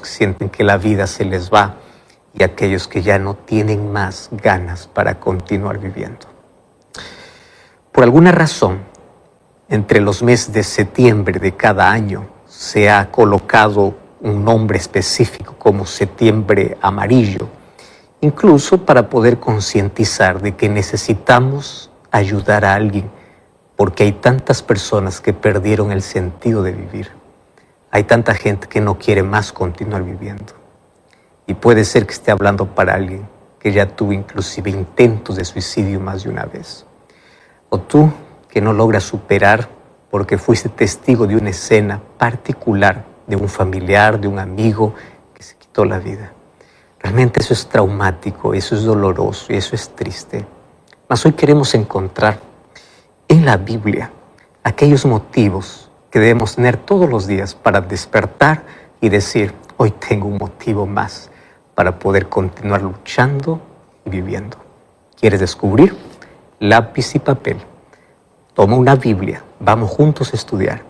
que sienten que la vida se les va y aquellos que ya no tienen más ganas para continuar viviendo. Por alguna razón, entre los meses de septiembre de cada año se ha colocado un nombre específico como septiembre amarillo, incluso para poder concientizar de que necesitamos ayudar a alguien, porque hay tantas personas que perdieron el sentido de vivir. Hay tanta gente que no quiere más continuar viviendo. Y puede ser que esté hablando para alguien que ya tuvo inclusive intentos de suicidio más de una vez. O tú que no logras superar porque fuiste testigo de una escena particular de un familiar, de un amigo que se quitó la vida. Realmente eso es traumático, eso es doloroso y eso es triste. Mas hoy queremos encontrar en la Biblia aquellos motivos que debemos tener todos los días para despertar y decir, hoy tengo un motivo más para poder continuar luchando y viviendo. ¿Quieres descubrir? Lápiz y papel. Toma una Biblia, vamos juntos a estudiar.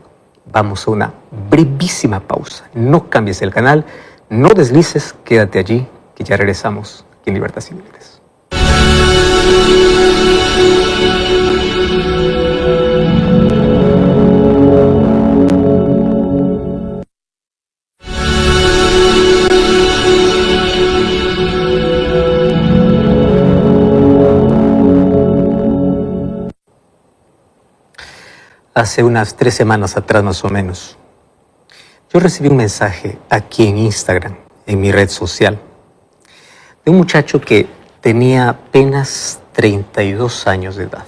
Vamos a una brevísima pausa. No cambies el canal, no deslices, quédate allí, que ya regresamos aquí en Libertad Sin Límites. Hace unas 3 semanas atrás más o menos, yo recibí un mensaje aquí en Instagram, en mi red social, de un muchacho que tenía apenas 32 años de edad.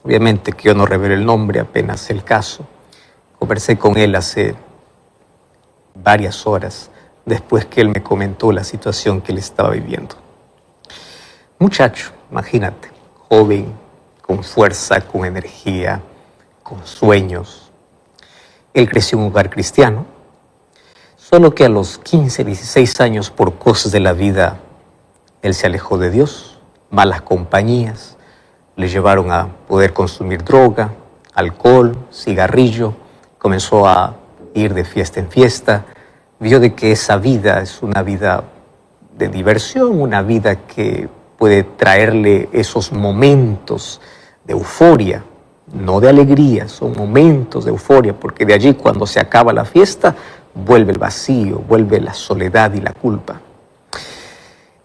Obviamente que yo no revelé el nombre, apenas el caso. Conversé con él hace varias horas después que él me comentó la situación que él estaba viviendo. Muchacho, imagínate, joven, con fuerza, con energía, con sueños. Él creció en un hogar cristiano, solo que a los 15, 16 años, por cosas de la vida, él se alejó de Dios. Malas compañías le llevaron a poder consumir droga, alcohol, cigarrillo. Comenzó a ir de fiesta en fiesta. Vio de que esa vida es una vida de diversión, una vida que puede traerle esos momentos de euforia, no de alegría, son momentos de euforia, porque de allí cuando se acaba la fiesta, vuelve el vacío, vuelve la soledad y la culpa.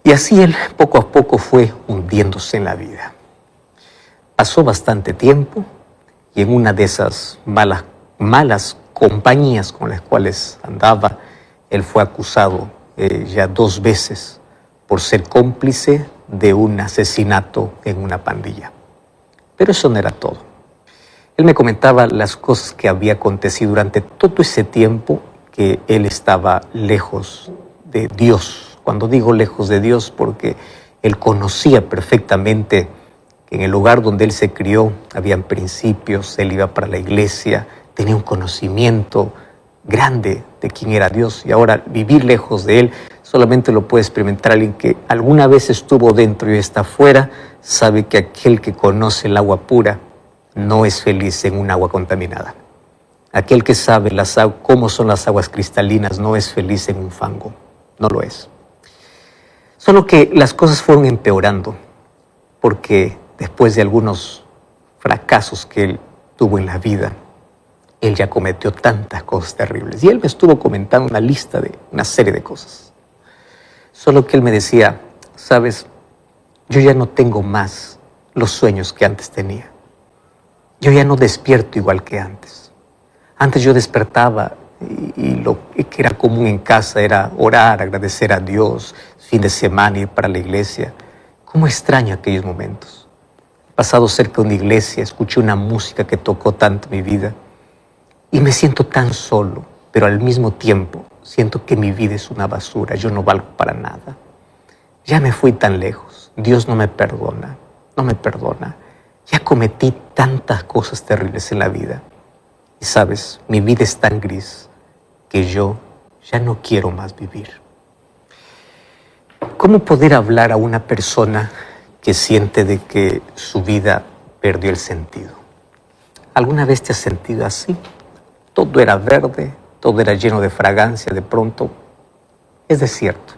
Y así él poco a poco fue hundiéndose en la vida. Pasó bastante tiempo y en una de esas malas compañías con las cuales andaba, él fue acusado ya 2 veces por ser cómplice de un asesinato en una pandilla. Pero eso no era todo. Él me comentaba las cosas que había acontecido durante todo ese tiempo que él estaba lejos de Dios. Cuando digo lejos de Dios, porque él conocía perfectamente que en el lugar donde él se crió habían principios, él iba para la iglesia, tenía un conocimiento grande de quién era Dios. Y ahora vivir lejos de él solamente lo puede experimentar alguien que alguna vez estuvo dentro y está fuera, sabe que aquel que conoce el agua pura no es feliz en un agua contaminada. Aquel que sabe cómo son las aguas cristalinas no es feliz en un fango, no lo es. Solo que las cosas fueron empeorando, porque después de algunos fracasos que él tuvo en la vida, él ya cometió tantas cosas terribles. Y él me estuvo comentando una lista de una serie de cosas. Solo que él me decía, sabes, yo ya no tengo más los sueños que antes tenía. Yo ya no despierto igual que antes. Antes yo despertaba y lo que era común en casa era orar, agradecer a Dios, fin de semana ir para la iglesia. ¿Cómo extraño aquellos momentos? He pasado cerca de una iglesia, escuché una música que tocó tanto mi vida y me siento tan solo, pero al mismo tiempo siento que mi vida es una basura, yo no valgo para nada. Ya me fui tan lejos, Dios no me perdona, no me perdona. Ya cometí tantas cosas terribles en la vida. Y sabes, mi vida es tan gris que yo ya no quiero más vivir. ¿Cómo poder hablar a una persona que siente de que su vida perdió el sentido? ¿Alguna vez te has sentido así? Todo era verde, todo era lleno de fragancia, de pronto es desierto.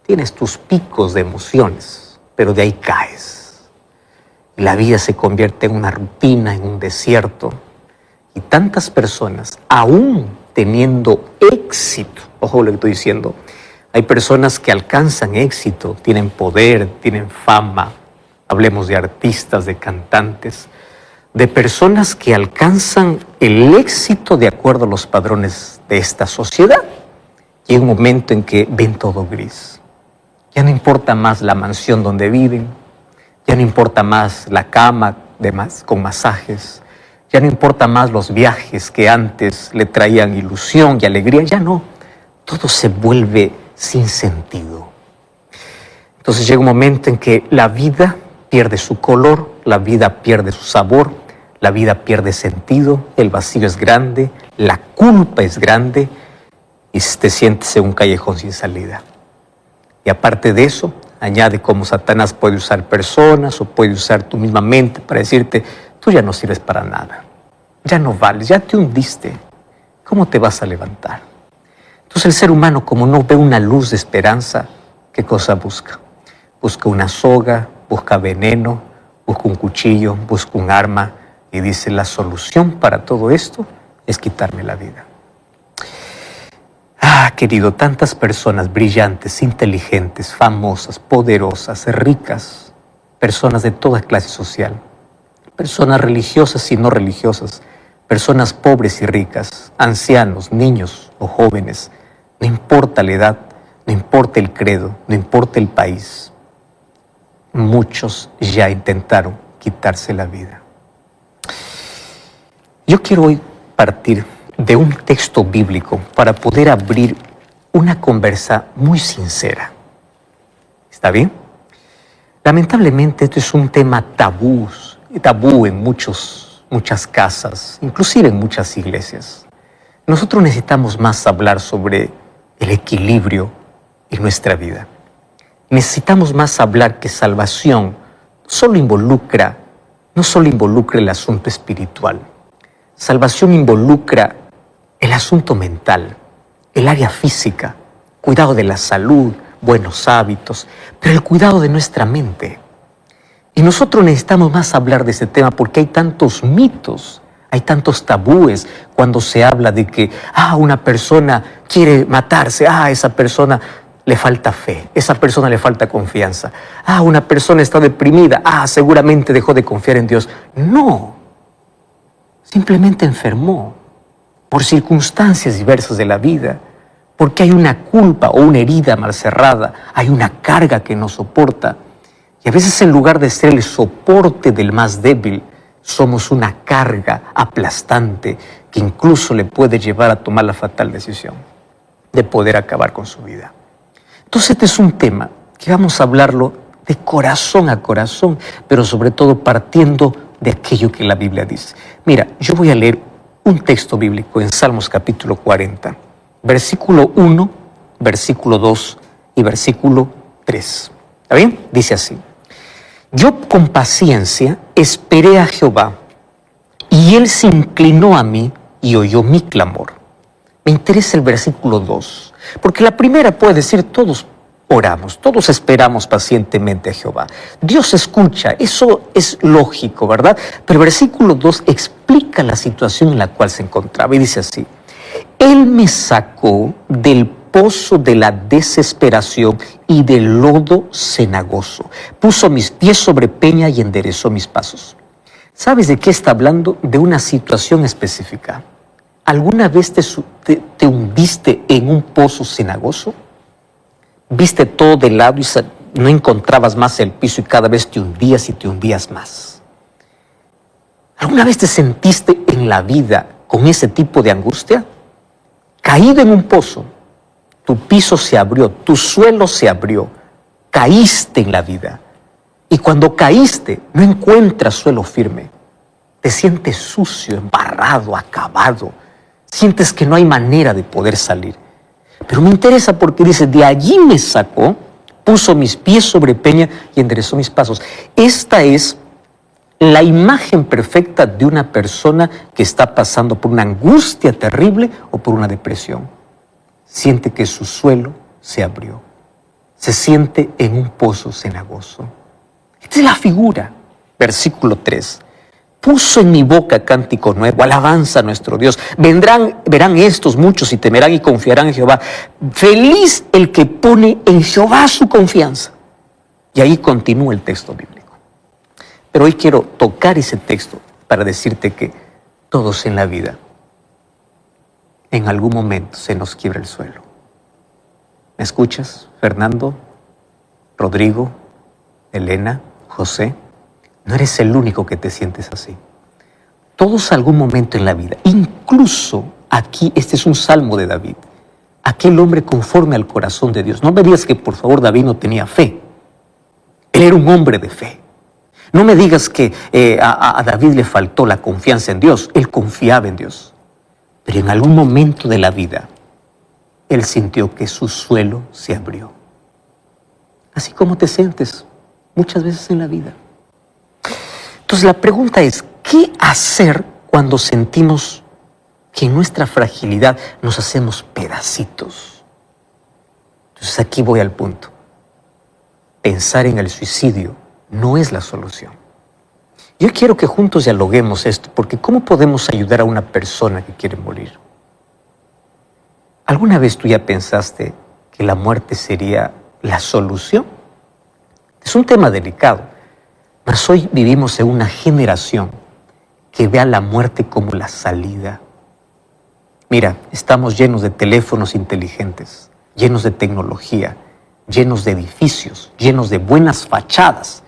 Tienes tus picos de emociones, pero de ahí caes. Y la vida se convierte en una rutina, en un desierto. Y tantas personas, aún teniendo éxito, ojo lo que estoy diciendo, hay personas que alcanzan éxito, tienen poder, tienen fama. Hablemos de artistas, de cantantes, de personas que alcanzan el éxito de acuerdo a los padrones de esta sociedad. Y hay un momento en que ven todo gris. Ya no importa más la mansión donde viven, ya no importa más la cama con masajes, ya no importa más los viajes que antes le traían ilusión y alegría, ya no. Todo se vuelve sin sentido. Entonces llega un momento en que la vida pierde su color, la vida pierde su sabor, la vida pierde sentido, el vacío es grande, la culpa es grande y te sientes en un callejón sin salida. Y aparte de eso, añade cómo Satanás puede usar personas o puede usar tu misma mente para decirte, tú ya no sirves para nada, ya no vales, ya te hundiste, ¿cómo te vas a levantar? Entonces el ser humano, como no ve una luz de esperanza, ¿qué cosa busca? Busca una soga, busca veneno, busca un cuchillo, busca un arma y dice, la solución para todo esto es quitarme la vida. Querido, tantas personas brillantes, inteligentes, famosas, poderosas, ricas, personas de toda clase social, personas religiosas y no religiosas, personas pobres y ricas, ancianos, niños o jóvenes, no importa la edad, no importa el credo, no importa el país, muchos ya intentaron quitarse la vida. Yo quiero hoy partir de un texto bíblico para poder abrir una conversa muy sincera. ¿Está bien? Lamentablemente esto es un tema tabú en muchas casas, inclusive en muchas iglesias. Nosotros necesitamos más hablar sobre el equilibrio en nuestra vida. Necesitamos más hablar que salvación no solo involucra el asunto espiritual. Salvación involucra el asunto mental, el área física, cuidado de la salud, buenos hábitos, pero el cuidado de nuestra mente. Y nosotros necesitamos más hablar de ese tema porque hay tantos mitos, hay tantos tabúes cuando se habla de que una persona quiere matarse, esa persona le falta fe, esa persona le falta confianza, una persona está deprimida, seguramente dejó de confiar en Dios. No, simplemente enfermó por circunstancias diversas de la vida, porque hay una culpa o una herida mal cerrada, hay una carga que no soporta. Y a veces en lugar de ser el soporte del más débil, somos una carga aplastante que incluso le puede llevar a tomar la fatal decisión de poder acabar con su vida. Entonces este es un tema que vamos a hablarlo de corazón a corazón, pero sobre todo partiendo de aquello que la Biblia dice. Mira, yo voy a leer un texto bíblico en Salmos capítulo 40, versículo 1, versículo 2 y versículo 3. ¿Está bien? Dice así: yo con paciencia esperé a Jehová, y Él se inclinó a mí y oyó mi clamor. Me interesa el versículo 2, porque la primera puede decir todos oramos, todos esperamos pacientemente a Jehová. Dios escucha, eso es lógico, ¿verdad? Pero el versículo 2 explica la situación en la cual se encontraba y dice así: Él me sacó del pozo de la desesperación y del lodo cenagoso. Puso mis pies sobre peña y enderezó mis pasos. ¿Sabes de qué está hablando? De una situación específica. ¿Alguna vez te hundiste en un pozo cenagoso? ¿Viste todo de lado y no encontrabas más el piso y cada vez te hundías y te hundías más? ¿Alguna vez te sentiste en la vida con ese tipo de angustia? Caído en un pozo, tu piso se abrió, tu suelo se abrió, caíste en la vida. Y cuando caíste, no encuentras suelo firme. Te sientes sucio, embarrado, acabado. Sientes que no hay manera de poder salir. Pero me interesa porque dice, de allí me sacó, puso mis pies sobre peña y enderezó mis pasos. Esta es la imagen perfecta de una persona que está pasando por una angustia terrible o por una depresión. siente que su suelo se abrió. Se siente en un pozo cenagoso. Esta es la figura. Versículo 3. Puso en mi boca cántico nuevo, alabanza a nuestro Dios. Verán estos muchos y temerán y confiarán en Jehová. Feliz el que pone en Jehová su confianza. Y ahí continúa el texto bíblico. Pero hoy quiero tocar ese texto para decirte que todos en la vida, en algún momento se nos quiebra el suelo. ¿Me escuchas, Fernando, Rodrigo, Elena, José? No eres el único que te sientes así. Todos algún momento en la vida, incluso aquí, este es un salmo de David, aquel hombre conforme al corazón de Dios. No me digas que por favor David no tenía fe. Él era un hombre de fe. No me digas que a David le faltó la confianza en Dios. Él confiaba en Dios. Pero en algún momento de la vida, él sintió que su suelo se abrió. Así como te sientes muchas veces en la vida. Entonces la pregunta es, ¿qué hacer cuando sentimos que en nuestra fragilidad nos hacemos pedacitos? Entonces aquí voy al punto. Pensar en el suicidio no es la solución. Yo quiero que juntos dialoguemos esto, porque ¿cómo podemos ayudar a una persona que quiere morir? ¿Alguna vez tú ya pensaste que la muerte sería la solución? Es un tema delicado, mas hoy vivimos en una generación que ve a la muerte como la salida. Mira, estamos llenos de teléfonos inteligentes, llenos de tecnología, llenos de edificios, llenos de buenas fachadas,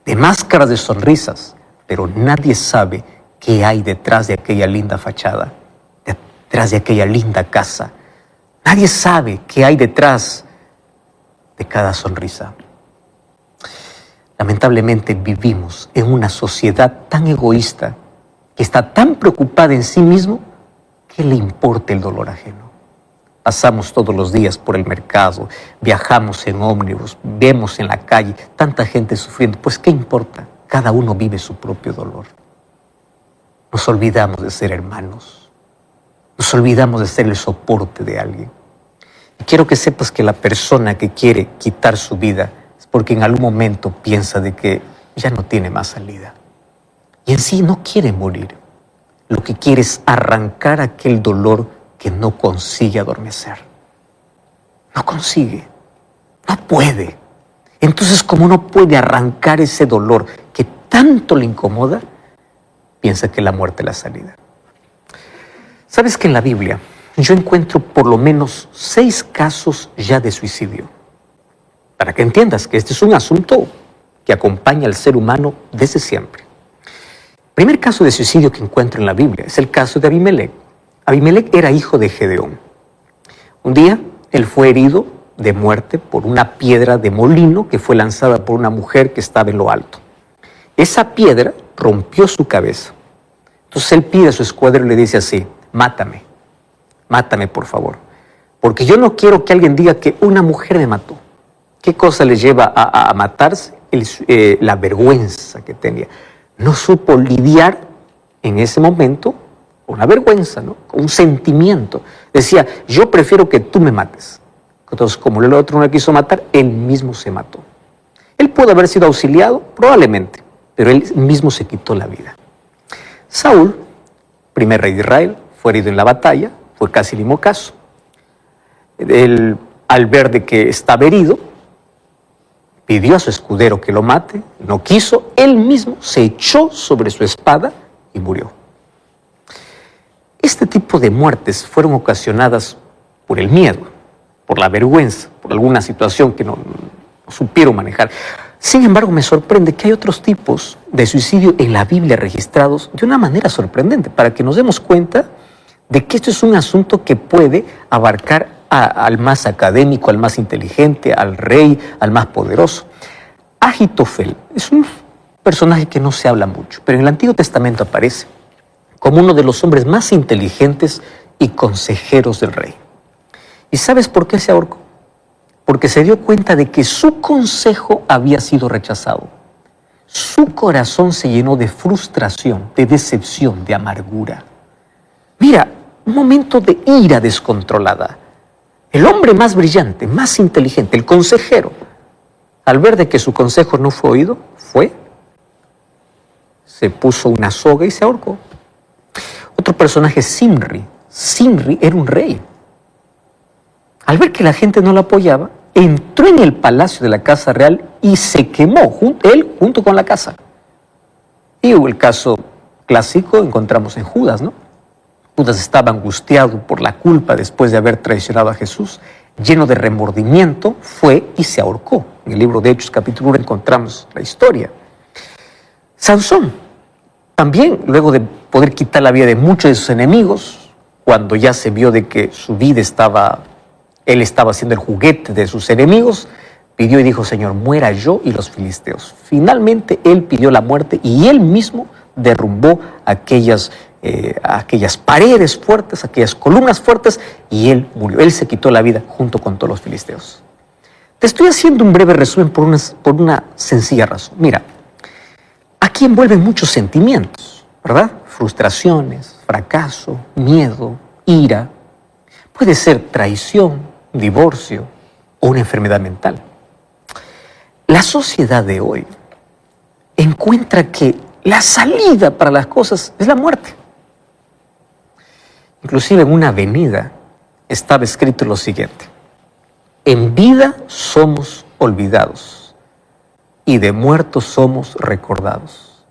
de máscaras de sonrisas, pero nadie sabe qué hay detrás de aquella linda fachada, detrás de aquella linda casa. Nadie sabe qué hay detrás de cada sonrisa. Lamentablemente vivimos en una sociedad tan egoísta que está tan preocupada en sí mismo que le importa el dolor ajeno. Pasamos todos los días por el mercado, viajamos en ómnibus, vemos en la calle tanta gente sufriendo. Pues ¿qué importa? Cada uno vive su propio dolor. Nos olvidamos de ser hermanos. Nos olvidamos de ser el soporte de alguien. Y quiero que sepas que la persona que quiere quitar su vida es porque en algún momento piensa de que ya no tiene más salida. Y en sí no quiere morir. Lo que quiere es arrancar aquel dolor que no consigue adormecer. No consigue. No puede. Entonces, como no puede arrancar ese dolor que tanto le incomoda, piensa que la muerte es la salida. ¿Sabes que en la Biblia yo encuentro por lo menos 6 casos ya de suicidio? Para que entiendas que este es un asunto que acompaña al ser humano desde siempre. El primer caso de suicidio que encuentro en la Biblia es el caso de Abimelec. Abimelec era hijo de Gedeón. Un día él fue herido de muerte por una piedra de molino que fue lanzada por una mujer que estaba en lo alto. Esa piedra rompió su cabeza. Entonces él pide a su escuadrón y le dice así: mátame por favor, porque yo no quiero que alguien diga que una mujer me mató. ¿Qué cosa le lleva a matarse? La vergüenza que tenía. No supo lidiar en ese momento con la vergüenza, ¿no? Con un sentimiento. Decía, yo prefiero que tú me mates. Entonces, como el otro no le quiso matar, él mismo se mató. Él pudo haber sido auxiliado, probablemente, pero él mismo se quitó la vida. Saúl, primer rey de Israel, fue herido en la batalla, fue casi el mismo caso. Él, al ver de que estaba herido, pidió a su escudero que lo mate, no quiso, él mismo se echó sobre su espada y murió. Este tipo de muertes fueron ocasionadas por el miedo, por la vergüenza, por alguna situación que no supieron manejar. Sin embargo, me sorprende que hay otros tipos de suicidio en la Biblia registrados de una manera sorprendente, para que nos demos cuenta de que esto es un asunto que puede abarcar al más académico, al más inteligente, al rey, al más poderoso. Ahitofel es un personaje que no se habla mucho, pero en el Antiguo Testamento aparece como uno de los hombres más inteligentes y consejeros del rey. ¿Y sabes por qué se ahorcó? Porque se dio cuenta de que su consejo había sido rechazado. Su corazón se llenó de frustración, de decepción, de amargura. Mira, un momento de ira descontrolada. El hombre más brillante, más inteligente, el consejero, al ver de que su consejo no fue oído, se puso una soga y se ahorcó. Otro personaje, Zimri. Zimri era un rey. Al ver que la gente no lo apoyaba, entró en el palacio de la casa real y se quemó, él junto con la casa. Y el caso clásico encontramos en Judas, ¿no? Judas estaba angustiado por la culpa después de haber traicionado a Jesús. Lleno de remordimiento, fue y se ahorcó. En el libro de Hechos, capítulo 1, encontramos la historia. Sansón, también, luego de poder quitar la vida de muchos de sus enemigos, cuando ya se vio de que su vida él estaba siendo el juguete de sus enemigos, pidió y dijo: Señor, muera yo y los filisteos. Finalmente, él pidió la muerte y él mismo derrumbó aquellas paredes fuertes, aquellas columnas fuertes, y él murió. Él se quitó la vida junto con todos los filisteos. Te estoy haciendo un breve resumen por una sencilla razón. Mira, aquí envuelven muchos sentimientos, ¿verdad? Frustraciones, fracaso, miedo, ira. Puede ser traición, divorcio o una enfermedad mental. La sociedad de hoy encuentra que la salida para las cosas es la muerte. Inclusive en una avenida estaba escrito lo siguiente: en vida somos olvidados y de muertos somos recordados.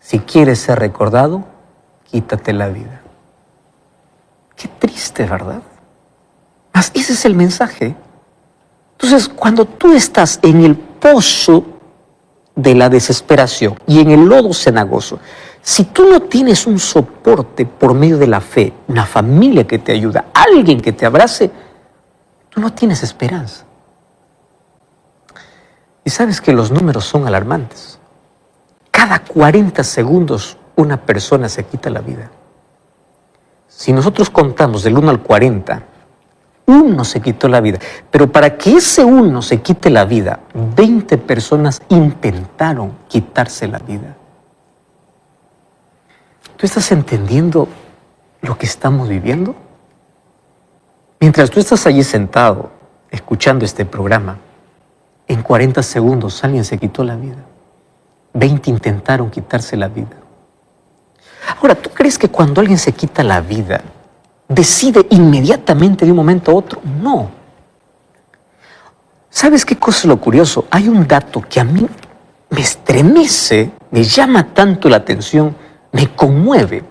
Si quieres ser recordado, quítate la vida. Qué triste, ¿verdad? Mas ese es el mensaje. Entonces, cuando tú estás en el pozo de la desesperación y en el lodo cenagoso, si tú no tienes un soporte por medio de la fe, una familia que te ayuda, alguien que te abrace, tú no tienes esperanza. Y sabes que los números son alarmantes. Cada 40 segundos una persona se quita la vida. Si nosotros contamos del 1 al 40, uno se quitó la vida. Pero para que ese uno se quite la vida, 20 personas intentaron quitarse la vida. ¿Tú estás entendiendo lo que estamos viviendo? Mientras tú estás allí sentado, escuchando este programa, en 40 segundos alguien se quitó la vida. 20 intentaron quitarse la vida. Ahora, ¿tú crees que cuando alguien se quita la vida, decide inmediatamente de un momento a otro? No. ¿Sabes qué cosa es lo curioso? Hay un dato que a mí me estremece, me llama tanto la atención, me conmueve,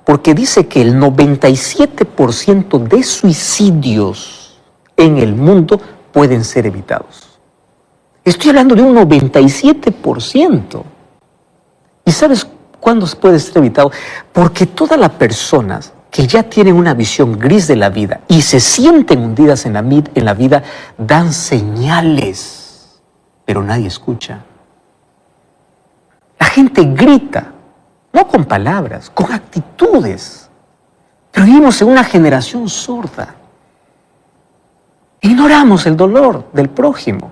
porque dice que el 97% de suicidios en el mundo pueden ser evitados. Estoy hablando de un 97%. ¿Y sabes cuándo puede ser evitado? Porque todas las personas que ya tienen una visión gris de la vida y se sienten hundidas en la vida, dan señales, pero nadie escucha. La gente grita, no con palabras, con actitudes. Pero vivimos en una generación sorda. Ignoramos el dolor del prójimo.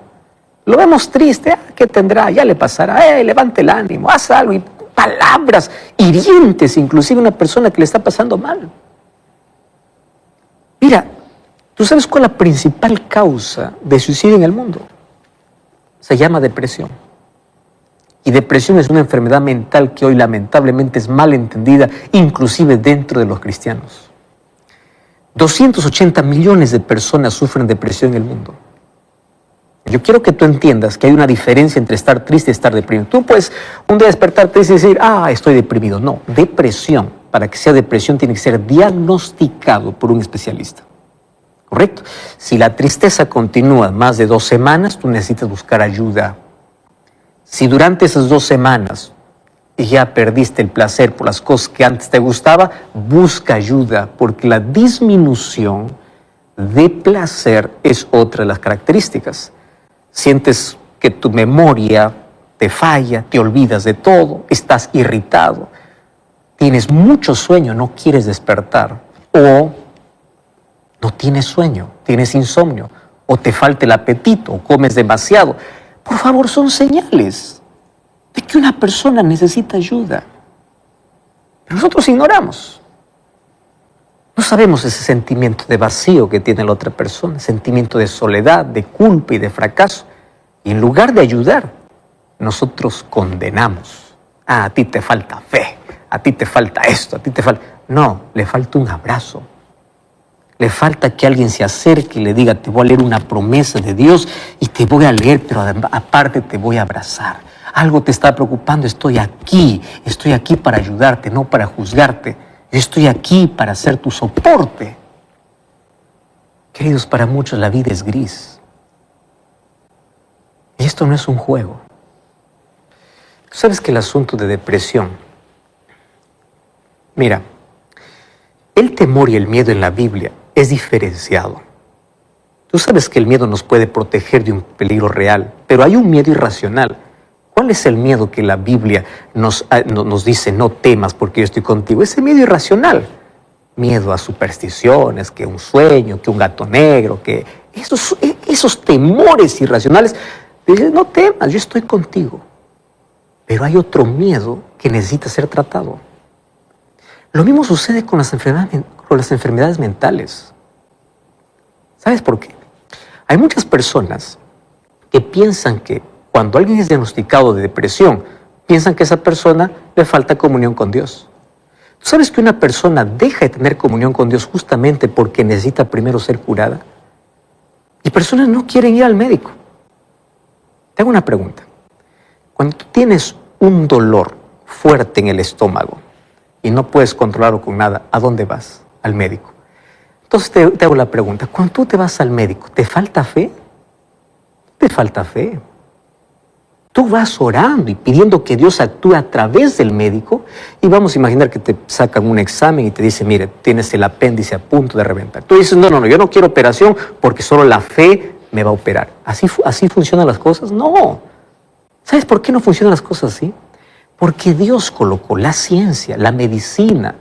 Lo vemos triste, ¿qué tendrá? Ya le pasará, levante el ánimo, haz algo. Y palabras hirientes, inclusive a una persona que le está pasando mal. Mira, ¿tú sabes cuál es la principal causa de suicidio en el mundo? Se llama depresión. Y depresión es una enfermedad mental que hoy lamentablemente es mal entendida, inclusive dentro de los cristianos. 280 millones de personas sufren depresión en el mundo. Yo quiero que tú entiendas que hay una diferencia entre estar triste y estar deprimido. Tú puedes un día despertar triste y decir, estoy deprimido. No, depresión, para que sea depresión, tiene que ser diagnosticado por un especialista. ¿Correcto? Si la tristeza continúa más de 2 semanas, tú necesitas buscar ayuda. Si durante esas 2 semanas ya perdiste el placer por las cosas que antes te gustaba, busca ayuda, porque la disminución de placer es otra de las características. Sientes que tu memoria te falla, te olvidas de todo, estás irritado, tienes mucho sueño, no quieres despertar, o no tienes sueño, tienes insomnio, o te falta el apetito, o comes demasiado. Por favor, son señales de que una persona necesita ayuda. Pero nosotros ignoramos. No sabemos ese sentimiento de vacío que tiene la otra persona, sentimiento de soledad, de culpa y de fracaso. Y en lugar de ayudar, nosotros condenamos. Ah, a ti te falta fe, a ti te falta esto, a ti te falta... No, le falta un abrazo. Le falta que alguien se acerque y le diga, te voy a leer una promesa de Dios y te voy a leer, pero aparte te voy a abrazar. Algo te está preocupando, estoy aquí para ayudarte, no para juzgarte. Estoy aquí para ser tu soporte. Queridos, para muchos la vida es gris. Y esto no es un juego. Tú sabes que el asunto de depresión, mira, el temor y el miedo en la Biblia es diferenciado. Tú sabes que el miedo nos puede proteger de un peligro real, pero hay un miedo irracional. ¿Cuál es el miedo que la Biblia nos dice no temas porque yo estoy contigo? Ese miedo irracional. Miedo a supersticiones, que un sueño, que un gato negro, que esos temores irracionales. Dicen, no temas, yo estoy contigo. Pero hay otro miedo que necesita ser tratado. Lo mismo sucede con las enfermedades mentales. ¿Sabes por qué? Hay muchas personas que piensan que cuando alguien es diagnosticado de depresión, piensan que a esa persona le falta comunión con Dios. ¿Tú sabes que una persona deja de tener comunión con Dios justamente porque necesita primero ser curada? Y personas no quieren ir al médico. Te hago una pregunta. Cuando tú tienes un dolor fuerte en el estómago y no puedes controlarlo con nada, ¿a dónde vas? Al médico. Entonces te hago la pregunta, cuando tú te vas al médico, ¿te falta fe? ¿Te falta fe? Tú vas orando y pidiendo que Dios actúe a través del médico y vamos a imaginar que te sacan un examen y te dicen, mire, tienes el apéndice a punto de reventar. Tú dices, no, yo no quiero operación porque solo la fe me va a operar. ¿Así funcionan las cosas? No. ¿Sabes por qué no funcionan las cosas así? Porque Dios colocó la ciencia, la medicina,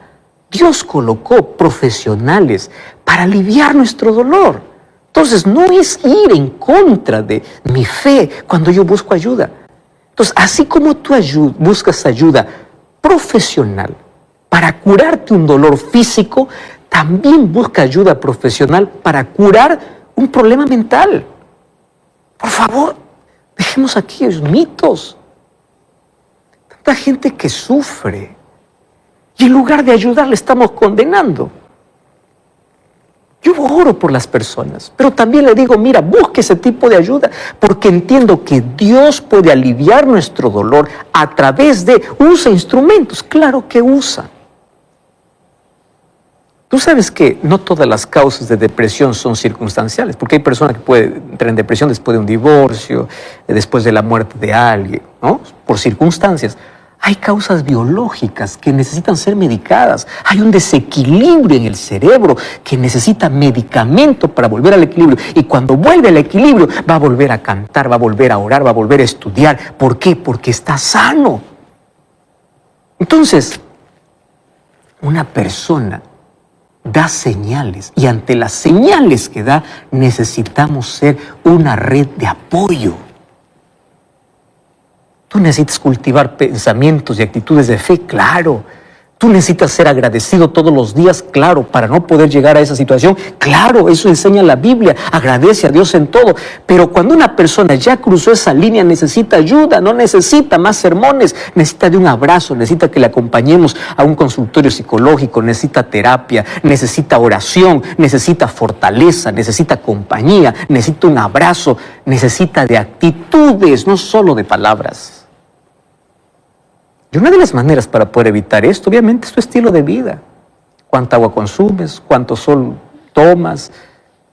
Dios colocó profesionales para aliviar nuestro dolor. Entonces, no es ir en contra de mi fe cuando yo busco ayuda. Entonces, así como tú buscas ayuda profesional para curarte un dolor físico, también busca ayuda profesional para curar un problema mental. Por favor, dejemos aquellos mitos. Tanta gente que sufre y en lugar de ayudar le estamos condenando. Yo oro por las personas, pero también le digo, mira, busque ese tipo de ayuda, porque entiendo que Dios puede aliviar nuestro dolor a través de, usa instrumentos, claro que usa. Tú sabes que no todas las causas de depresión son circunstanciales, porque hay personas que pueden entrar en depresión después de un divorcio, después de la muerte de alguien, ¿no? Por circunstancias. Hay causas biológicas que necesitan ser medicadas. Hay un desequilibrio en el cerebro que necesita medicamento para volver al equilibrio. Y cuando vuelve al equilibrio, va a volver a cantar, va a volver a orar, va a volver a estudiar. ¿Por qué? Porque está sano. Entonces, una persona da señales y ante las señales que da, necesitamos ser una red de apoyo. Tú necesitas cultivar pensamientos y actitudes de fe, claro. Tú necesitas ser agradecido todos los días, claro, para no poder llegar a esa situación. Claro, eso enseña la Biblia, agradece a Dios en todo. Pero cuando una persona ya cruzó esa línea, necesita ayuda, no necesita más sermones, necesita de un abrazo, necesita que le acompañemos a un consultorio psicológico, necesita terapia, necesita oración, necesita fortaleza, necesita compañía, necesita un abrazo, necesita de actitudes, no solo de palabras. Y una de las maneras para poder evitar esto, obviamente, es tu estilo de vida. ¿Cuánta agua consumes? ¿Cuánto sol tomas?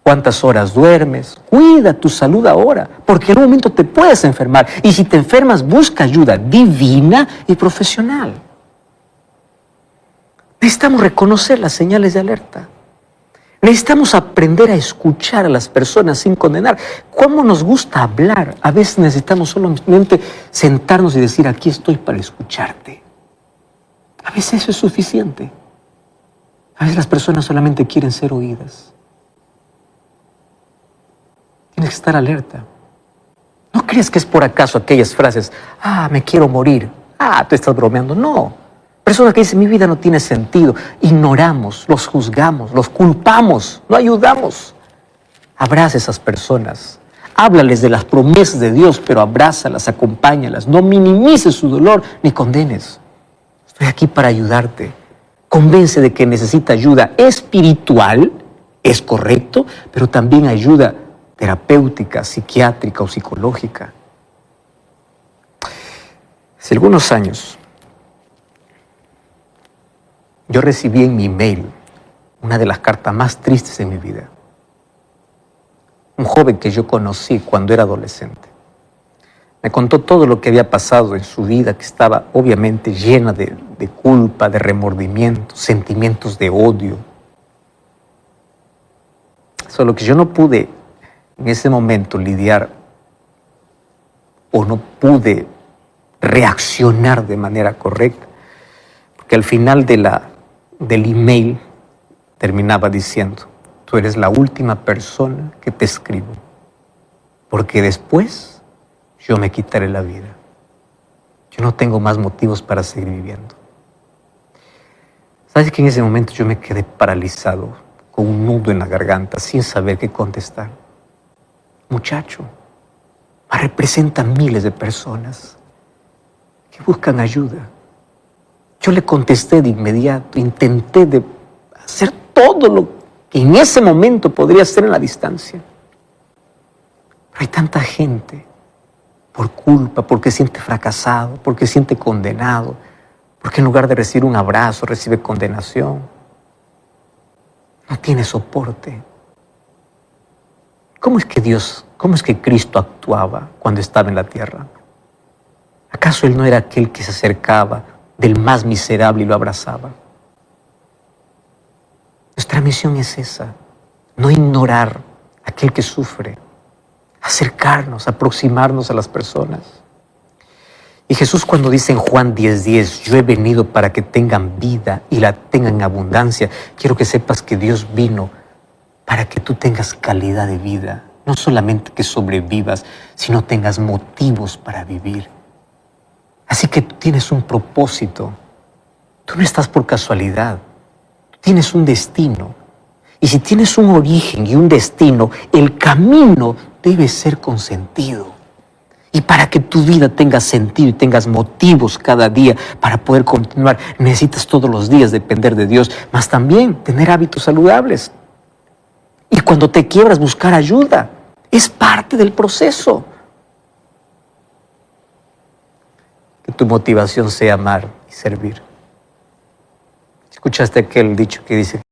¿Cuántas horas duermes? Cuida tu salud ahora, porque en un momento te puedes enfermar. Y si te enfermas, busca ayuda divina y profesional. Necesitamos reconocer las señales de alerta. Necesitamos aprender a escuchar a las personas sin condenar. ¿Cómo nos gusta hablar? A veces necesitamos solamente sentarnos y decir, aquí estoy para escucharte. A veces eso es suficiente. A veces las personas solamente quieren ser oídas. Tienes que estar alerta. ¿No crees que es por acaso aquellas frases, me quiero morir? Tú estás bromeando. No. Personas que dicen, mi vida no tiene sentido. Ignoramos, los juzgamos, los culpamos, no ayudamos. Abraza a esas personas. Háblales de las promesas de Dios, pero abrázalas, acompáñalas. No minimices su dolor ni condenes. Estoy aquí para ayudarte. Convence de que necesita ayuda espiritual, es correcto, pero también ayuda terapéutica, psiquiátrica o psicológica. Hace algunos años, yo recibí en mi email una de las cartas más tristes de mi vida. Un joven que yo conocí cuando era adolescente. Me contó todo lo que había pasado en su vida, que estaba obviamente llena de culpa, de remordimiento, sentimientos de odio. Solo que yo no pude en ese momento lidiar o no pude reaccionar de manera correcta, porque al final del email terminaba diciendo, tú eres la última persona que te escribo, porque después yo me quitaré la vida. Yo no tengo más motivos para seguir viviendo. ¿Sabes que en ese momento yo me quedé paralizado, con un nudo en la garganta, sin saber qué contestar? Muchacho, representa a miles de personas que buscan ayuda. Yo le contesté de inmediato, intenté de hacer todo lo que en ese momento podría hacer en la distancia. Pero hay tanta gente por culpa, porque siente fracasado, porque siente condenado, porque en lugar de recibir un abrazo recibe condenación. No tiene soporte. ¿Cómo es que Cristo actuaba cuando estaba en la tierra? ¿Acaso Él no era aquel que se acercaba del más miserable y lo abrazaba? Nuestra misión es esa, no ignorar a aquel que sufre, acercarnos, aproximarnos a las personas. Y Jesús cuando dice en Juan 10:10, yo he venido para que tengan vida y la tengan en abundancia, quiero que sepas que Dios vino para que tú tengas calidad de vida, no solamente que sobrevivas, sino tengas motivos para vivir. Así que tú tienes un propósito, tú no estás por casualidad, tú tienes un destino. Y si tienes un origen y un destino, el camino debe ser con sentido. Y para que tu vida tenga sentido y tengas motivos cada día para poder continuar, necesitas todos los días depender de Dios, mas también tener hábitos saludables. Y cuando te quiebras, buscar ayuda. Es parte del proceso. Que tu motivación sea amar y servir. ¿Escuchaste aquel dicho que dice